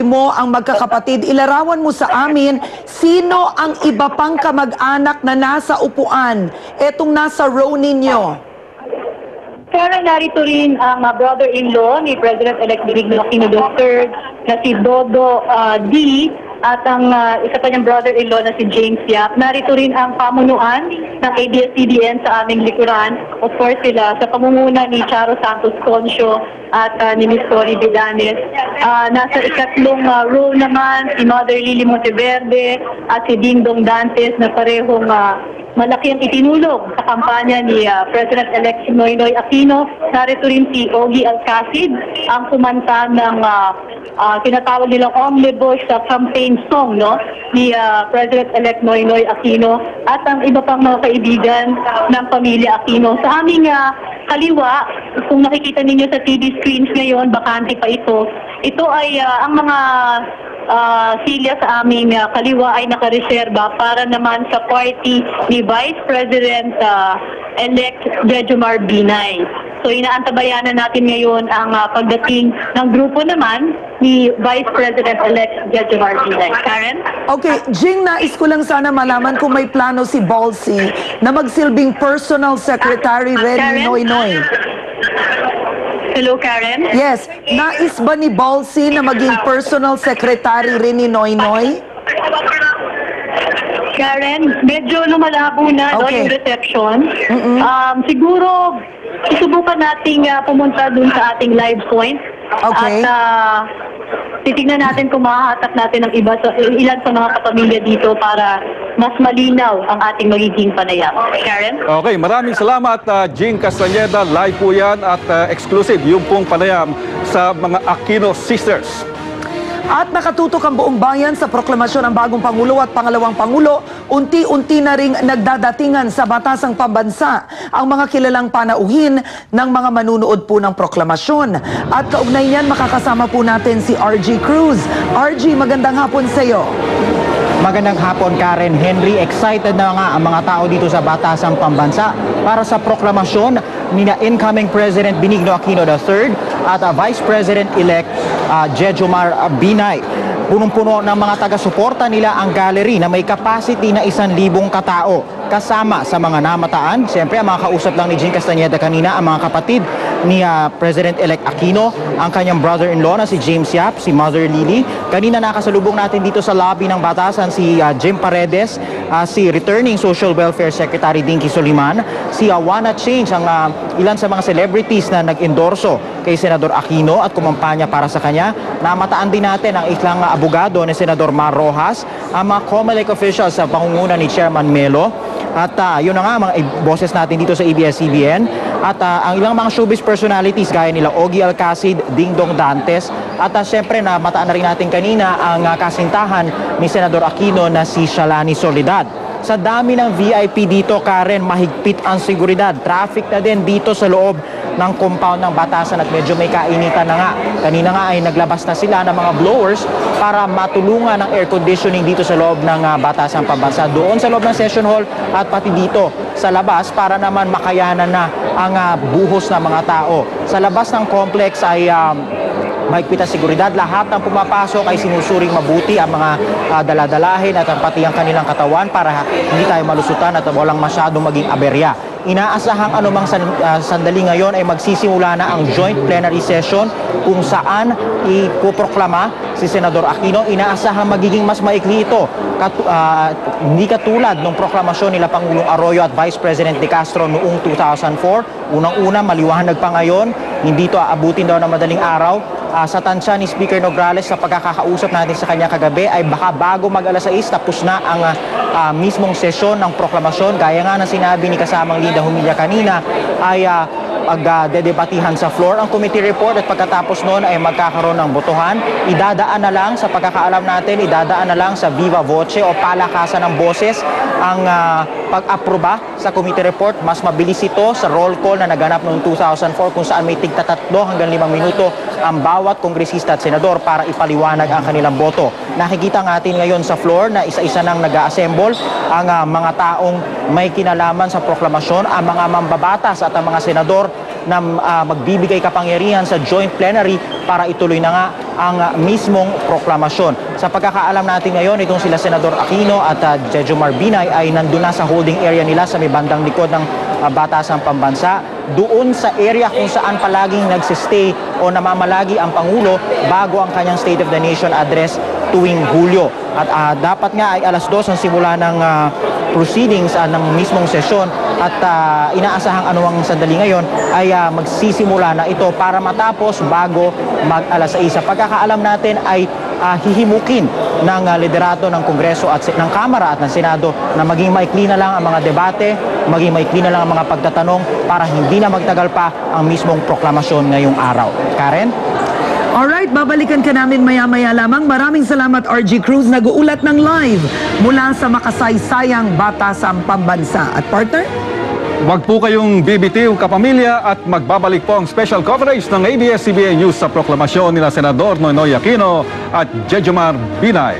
mo ang magkakapatid, ilarawan mo sa amin sino ang iba pang kamag-anak na nasa upuan, etong nasa row ninyo. Kaya narito rin ang brother-in-law ni President-elect Benigno Aquino III na si Dodo D. At ang isa pa niyang brother-in-law na si James Yap. Narito rin ang pamunuan ng ABS-CBN sa aming likuran. Of course sila sa pamumuno ni Charo Santos Concio at ni Ms. Cory Vidanes. Nasa ikatlong row naman si Mother Lily Monteverde at si Dingdong Dantes na parehong malaki ang itinulong sa kampanya ni President-elect Noynoy Aquino. Narito rin si Ogie Alcacid, ang kumanta ng tinatawag nilang omnibus campaign song ni President-elect Noynoy Aquino at ang iba pang mga kaibigan ng pamilya Aquino. Sa aming kaliwa, kung nakikita ninyo sa TV screens ngayon, bakante pa ito. Ito ay ang mga silya sa aming kaliwa ay nakareserba para naman sa party ni Vice President-elect Jejomar Binay. So inaantabayanan natin ngayon ang pagdating ng grupo naman ni Vice President-elect Jejomar Binay. Karen? Okay, Jing, nais ko lang sana malaman kung may plano si Balsi na magsilbing personal secretary rin ni Noynoy. Hello, Karen? Yes, nais ba ni Balsi na maging personal secretary rin ni Noynoy? Karen, medyo lumalabo na yung reception. Siguro, isubukan nating pumunta dun sa ating live point. Okay. At titignan natin kung makahatap natin ng ilan sa mga kapamilya dito para mas malinaw ang ating magiging panayam. Karen? Okay, maraming salamat, Jing Castañeda. Live po yan at exclusive yung pong panayam sa mga Aquino Sisters. At nakatutok ang buong bayan sa proklamasyon ng bagong Pangulo at Pangalawang Pangulo, unti-unti na ring nagdadatingan sa batasang pambansa ang mga kilalang panauhin ng mga manunood po ng proklamasyon. At kaugnay niyan, makakasama po natin si RG Cruz. RG, magandang hapon sa iyo. Magandang hapon, Karen. Henry, excited na nga ang mga tao dito sa batasang pambansa para sa proklamasyon ni incoming President Benigno Aquino III at Vice President-elect Jejomar Binay. Punong-puno ng mga taga-suporta nila ang gallery na may capacity na 1,000 katao. Kasama sa mga namataan, siyempre ang mga kausap lang ni Jing Castañeda kanina, ang mga kapatid ni President-elect Aquino, ang kanyang brother-in-law na si James Yap, si Mother Lily. Kanina nakasalubong natin dito sa lobby ng batasan si Jim Paredes, si returning Social Welfare Secretary Dinky Soliman, si Wanna Change, ang ilan sa mga celebrities na nag-endorso kay Senador Aquino at kumampanya para sa kanya. Namataan din natin ang ilang abogado ni Senador Mar Rojas, ang mga COMELEC officials sa pangunguna ni Chairman Melo. At yun na nga mga boses natin dito sa ABS-CBN. At ang ilang mga showbiz personalities gaya nila Ogie Alcacid, Dingdong Dantes. At syempre mataan na rin natin kanina ang kasintahan ni Senador Aquino na si Shalani Soledad. Sa dami ng VIP dito, Karen, mahigpit ang seguridad. Traffic na din dito sa loob ng compound ng batasan at medyo may kainitan na nga. Kanina nga ay naglabas na sila ng mga blowers para matulungan ng air conditioning dito sa loob ng batasan pambansa. Doon sa loob ng session hall at pati dito sa labas para naman makayanan na ang buhos ng mga tao. Sa labas ng complex ay mahigpit ang seguridad. Lahat ng pumapasok ay sinusuring mabuti ang mga daladalahin at pati ang kanilang katawan para hindi tayo malusutan at walang masyadong maging aberya. Inaasahang anumang sandali ngayon ay magsisimula na ang joint plenary session kung saan ipoproklama si Senador Aquino. Inaasahang magiging mas maikli ito. Hindi katulad ng proklamasyon nila Pangulong Arroyo at Vice President De Castro noong 2004. Unang-una, maliwanag pa ngayon, hindi ito aabutin daw ng madaling araw. Sa tansya ni Speaker Nograles sa pagkakausap natin sa kanya kagabi ay baka bago mag-alas 6 tapos na ang mismong sesyon ng proklamasyon. Gaya nga ng sinabi ni kasamang Linda Humilla kanina ay magdedebatihan sa floor ang committee report at pagkatapos noon ay magkakaroon ng botohan. Idadaan na lang, sa pagkakaalam natin, idadaan na lang sa viva voce o palakasan ng boses ang pag-aproba sa committee report. Mas mabilis ito sa roll call na naganap noong 2004 kung saan may tigta 3 hanggang 5 minuto ang bawat kongresista at senador para ipaliwanag ang kanilang boto. Nakikita natin ngayon sa floor na isa-isa nang nag-assemble ang mga taong may kinalaman sa proklamasyon, ang mga mambabatas at ang mga senador na magbibigay kapangyarihan sa joint plenary para ituloy na nga ang mismong proklamasyon. Sa pagkakaalam natin ngayon, itong sila Senador Aquino at Jejomar Binay ay nandun na sa holding area nila sa may bandang likod ng Batasang Pambansa. Doon sa area kung saan palaging nagsistay o namamalagi ang Pangulo bago ang kanyang State of the Nation address tuwing Hulyo. At dapat nga ay alas 2 ang simula ng proceedings ng mismong sesyon at inaasahang anuang sandali ngayon ay magsisimula na ito para matapos bago mag alas 6. Sa pagkakaalam natin ay hihimukin ng liderato ng Kongreso at ng Kamara at ng Senado na maging maikli na lang ang mga debate, maging maikli na lang ang mga pagtatanong para hindi na magtagal pa ang mismong proklamasyon ngayong araw. Karen? Alright, babalikan ka namin maya-maya lamang. Maraming salamat RG Cruz, nag-uulat ng live mula sa makasaysayang Batasang Pambansa. At partner? Huwag po kayong bibitiw kapamilya at magbabalik po ang special coverage ng ABS-CBN News sa proklamasyon nila Senador Noynoy Aquino at Jejomar Binay.